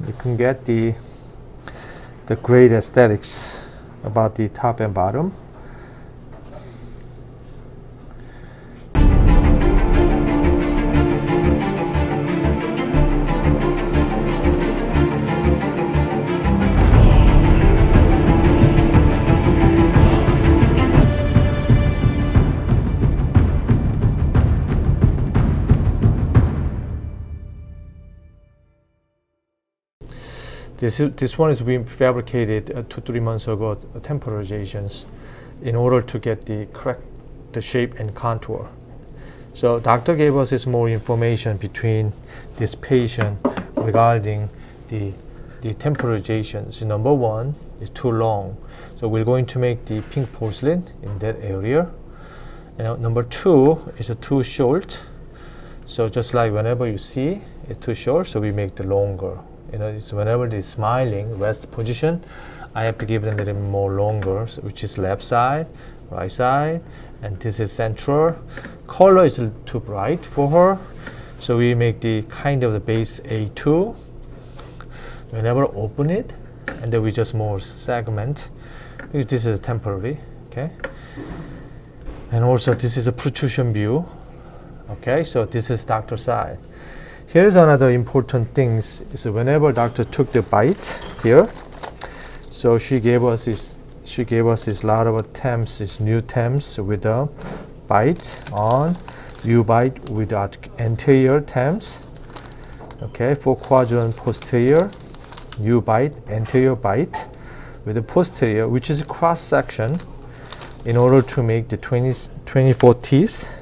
you can get the great aesthetics about the top and bottom. This one is being fabricated 2-3 months ago, temporizations, in order to get the correct the shape and contour. So doctor gave us this more information between this patient regarding the temporizations. Number one is too long, so we're going to make the pink porcelain in that area. And number two is too short. So just like whenever you see it's too short, so we make the longer. It's whenever they're smiling, rest position, I have to give them a little more longer, so which is left side, right side, and this is central. Color is too bright for her, so we make the kind of the base A2. Whenever open it, and then we just more segment, because this is temporary, okay? And also this is a protrusion view, okay? So this is doctor side. Here's another important thing is whenever doctor took the bite here, so she gave us this lot of temps, this new temps with a bite on, new bite with anterior temps, okay, 4 quadrant posterior, new bite, anterior bite with the posterior, which is a cross section, in order to make the 24 teeth,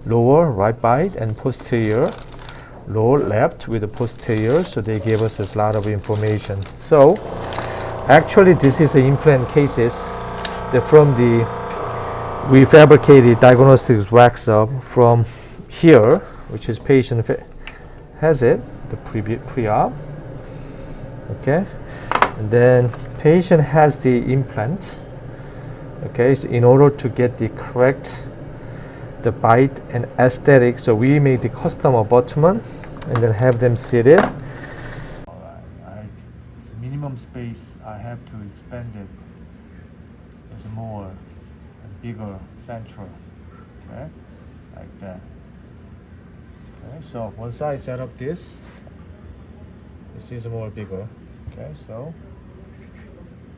lower right bite and posterior, lower left with the posterior. So they gave us a lot of information. So actually this is the implant cases that we fabricated diagnostics wax up from here, which is patient has it, the pre-op, okay, and then patient has the implant, okay. So in order to get the correct the bite and aesthetic, so we made the custom abutment and then have them seated. Alright, it's minimum space. I have to expand it. It's more and bigger central, okay, like that. Okay, so once I set up this is more bigger. Okay, so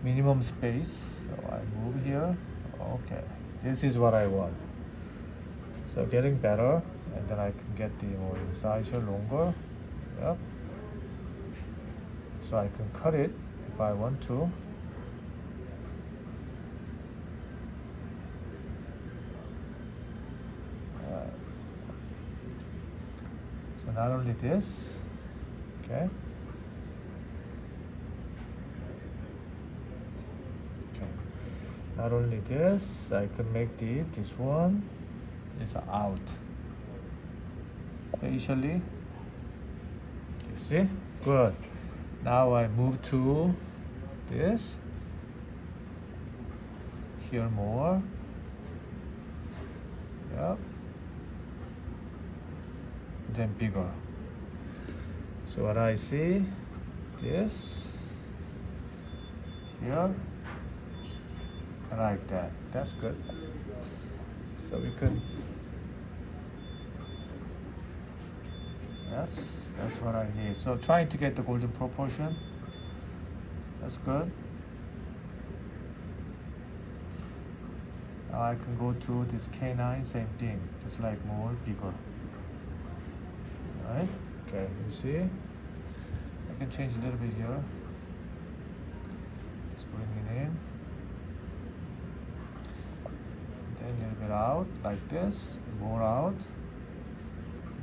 minimum space. So I move here. Okay, this is what I want. So getting better, and then I can get the more incisor longer. Yep. So I can cut it if I want to. So not only this, okay. Not only this, I can make this one is out facially. You see? Good. Now I move to this. Here more. Yep. Then bigger. So what I see, this here, like that. That's good. So we can. Yes, that's what I need. So trying to get the golden proportion. That's good. Now I can go to this canine, same thing, just like more bigger. Right? Okay, you see? I can change a little bit here. Let's bring it in. Then a little bit out, like this. More out.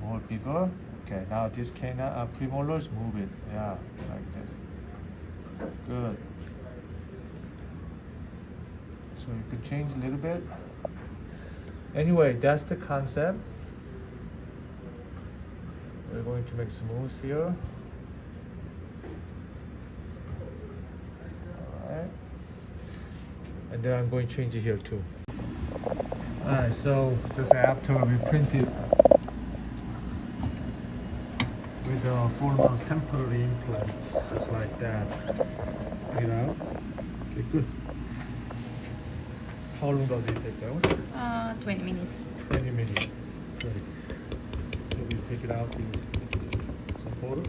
More bigger. Okay, now this canine, premolars, move it. Yeah, like this. Good. So you could change a little bit. Anyway, that's the concept. We're going to make smooth here. Alright. And then I'm going to change it here too. Alright, so just after we printed with the 4 months temporary implants, just like that. Take it out. Okay, good. How long does it take out? 20 minutes. 20 minutes. Great. So we take it out in some photo.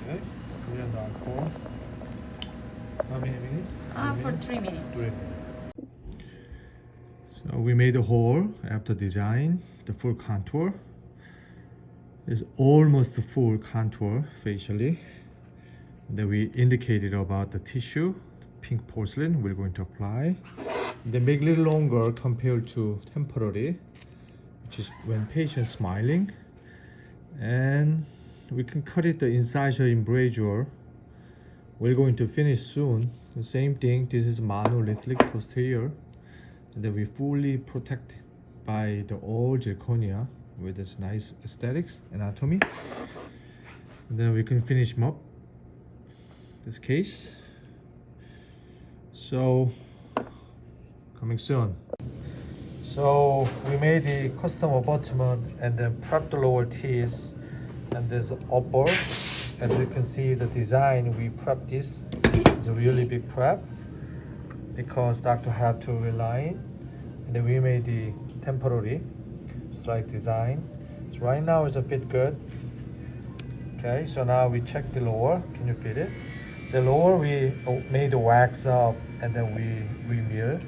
Okay, Korean encore. How many minutes? For 3 minutes. 3 minutes. So we made a hole after design. The full contour is almost the full contour facially. Then we indicated about the tissue, the pink porcelain we're going to apply. They make a little longer compared to temporary, which is when patient smiling. And we can cut it the incisor embrasure. We're going to finish soon. The same thing, this is monolithic posterior. And then we fully protected by the all zirconia with this nice aesthetics anatomy. And then we can finish them up this case. So coming soon. So we made the custom abutment and then prepped the lower teeth and this upper. As you can see the design, we prepped this. It's a really big prep because doctor have to reline. And then we made the temporary strike design. So right now it's a bit good. Okay, so now we check the lower. Can you feel it? The lower we made the wax up and then we mirror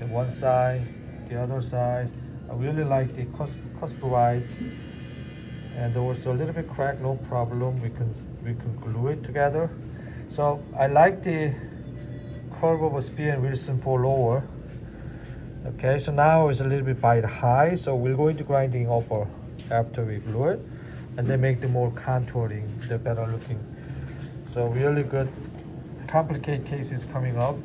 the one side, the other side. I really like the cusp rise, and there was a little bit crack, no problem. We can glue it together. So I like the curve of a spear and Wilson for lower. Okay, so now it's a little bit bite high, so we're going to grinding upper after we glue it, and then make the more contouring, the better looking. So really good. Complicated cases coming up.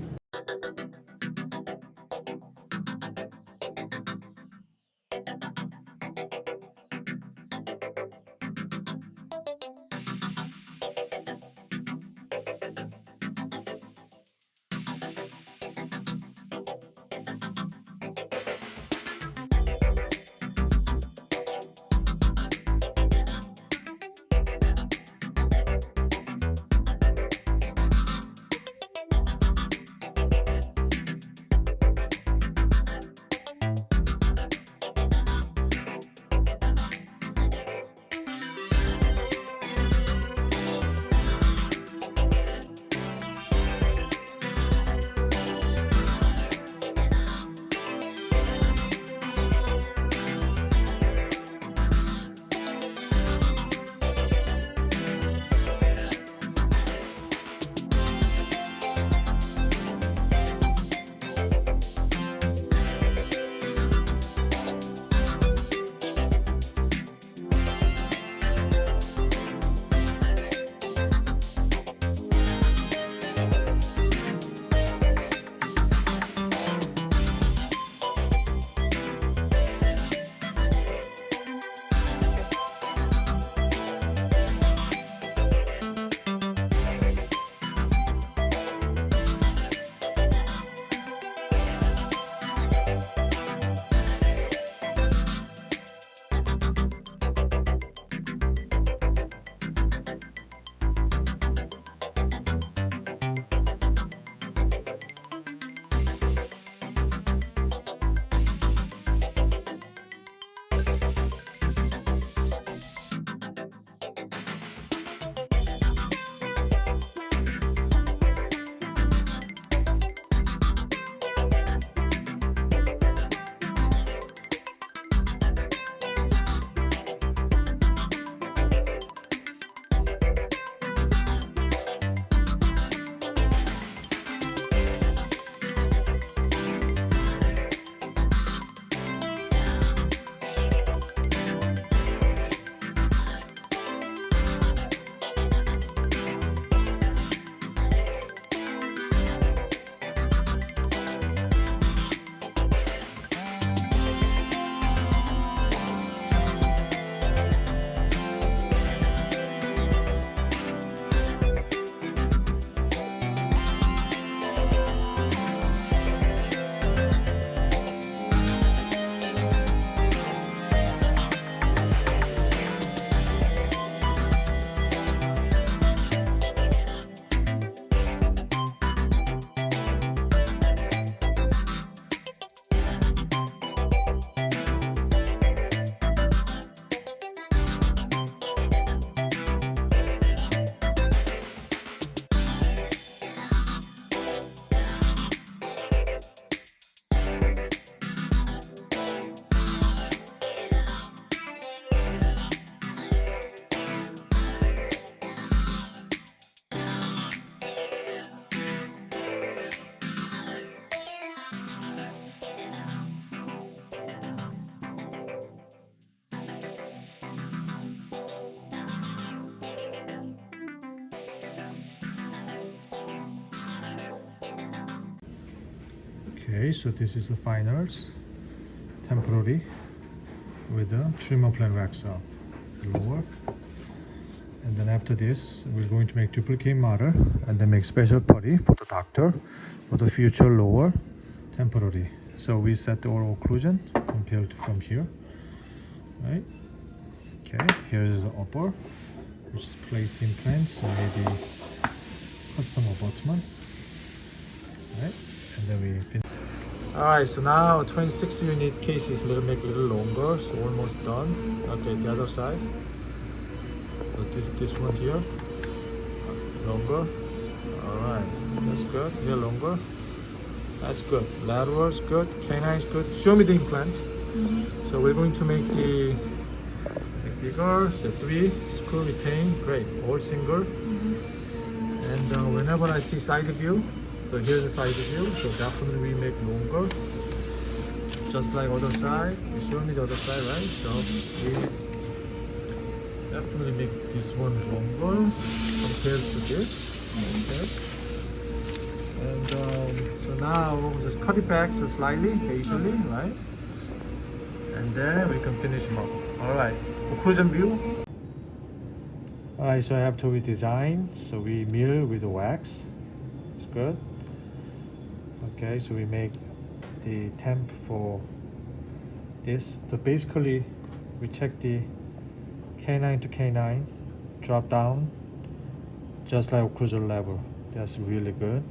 Okay, so this is the finals, temporary, with a trimmer plan wax up, lower. And then after this, we're going to make duplicate model and then make special putty for the doctor for the future lower temporary. So we set the oral occlusion compared to from here, right? Okay, here is the upper, which is placed implants, so maybe custom abutment, right? And then we finish. All right, so now 26 unit case is make a little longer, so almost done. Okay, the other side. So this one here, longer. All right, that's good. Here longer. That's good. Lateral's good. Canine's good. Show me the implant. So we're going to make the bigger. So 3 screw retain. Great. All single. And whenever I see side view, so here's the side view. So definitely we make longer. Just like other side. You show me the other side, right? So we definitely make this one longer compared to this. Okay. And so now we'll just cut it back so slightly, patiently, right? And then we can finish them up. All right. Occlusion view. All right. So I have to redesign. So we mill with the wax. It's good. Okay. So we make the temp for this. So basically, we check the canine to canine, drop down, just like occlusion level. That's really good.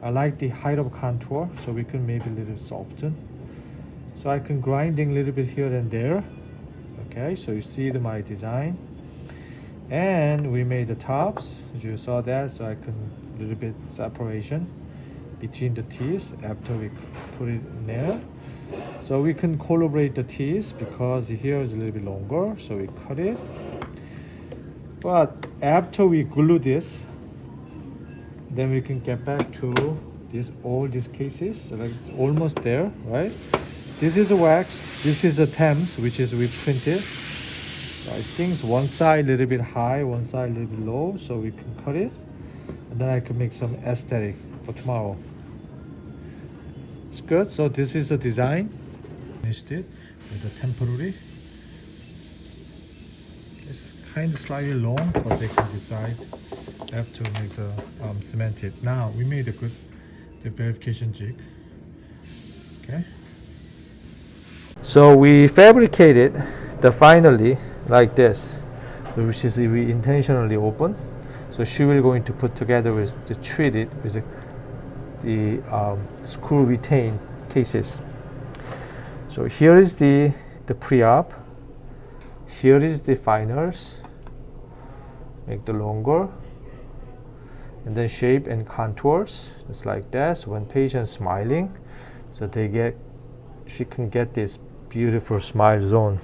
I like the height of contour, so we can maybe a little soften. So I can grinding a little bit here and there. Okay, so you see my design. And we made the tops, as you saw that, so I can a little bit separation between the teeth after we put it in there. So we can collaborate the teeth because here is a little bit longer, so we cut it. But after we glue this, then we can get back to all these cases. So like it's almost there, right? This is a wax, this is a Thames, which is we printed. So I think it's one side a little bit high, one side a little bit low, so we can cut it. And then I can make some aesthetic for tomorrow. It's good. So this is the design. Finished it with a temporary. It's kind of slightly long, but they can decide after make the cemented. Now we made the verification jig. Okay. So we fabricated the finally like this, which is we intentionally open. So she will going to put together with the treated with the screw retain cases. So here is the pre-op. Here is the finals. Make the longer, and then shape and contours just like that. So when patient's smiling, so she can get this beautiful smile zone.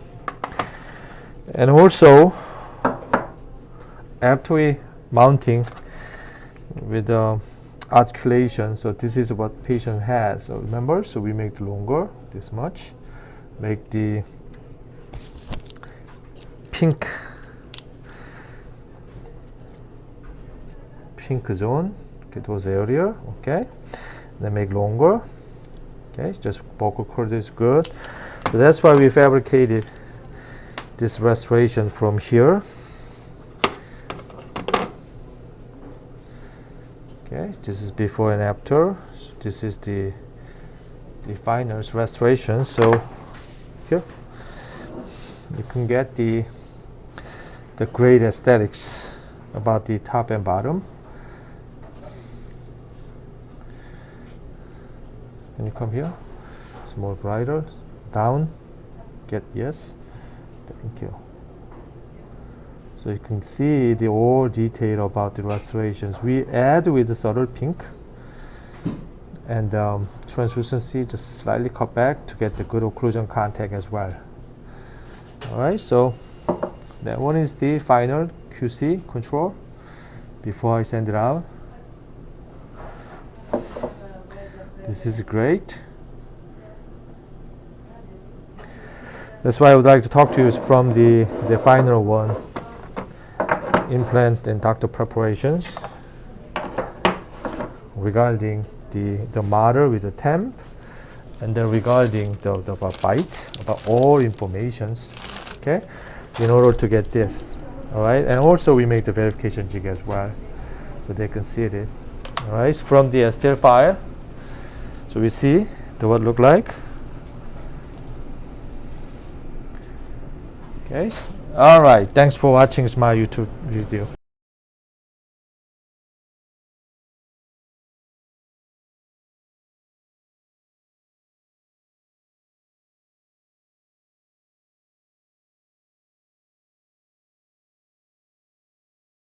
And also after we mounting with the articulation, so this is what patient has. So remember, so we make the longer this much, make the pink zone, okay, those area, okay, then make longer, okay, just vocal cord is good. So that's why we fabricated this restoration from here. Okay, this is before and after. So this is the finals restoration. So here you can get the great aesthetics about the top and bottom. Can you come here? It's more brighter. Down. Get yes. Thank you. So you can see the all detail about the restorations. We add with the subtle pink and translucency just slightly cut back to get the good occlusion contact as well. Alright, so that one is the final QC control before I send it out. This is great. That's why I would like to talk to you from the final one, implant and doctor preparations regarding the model with the temp, and then regarding the byte, about all informations, okay, in order to get this. All right, and also we make the verification jig as well, so they can see it. All right, from the STL file, so we see the what look like. Okay, all right, thanks for watching my YouTube video.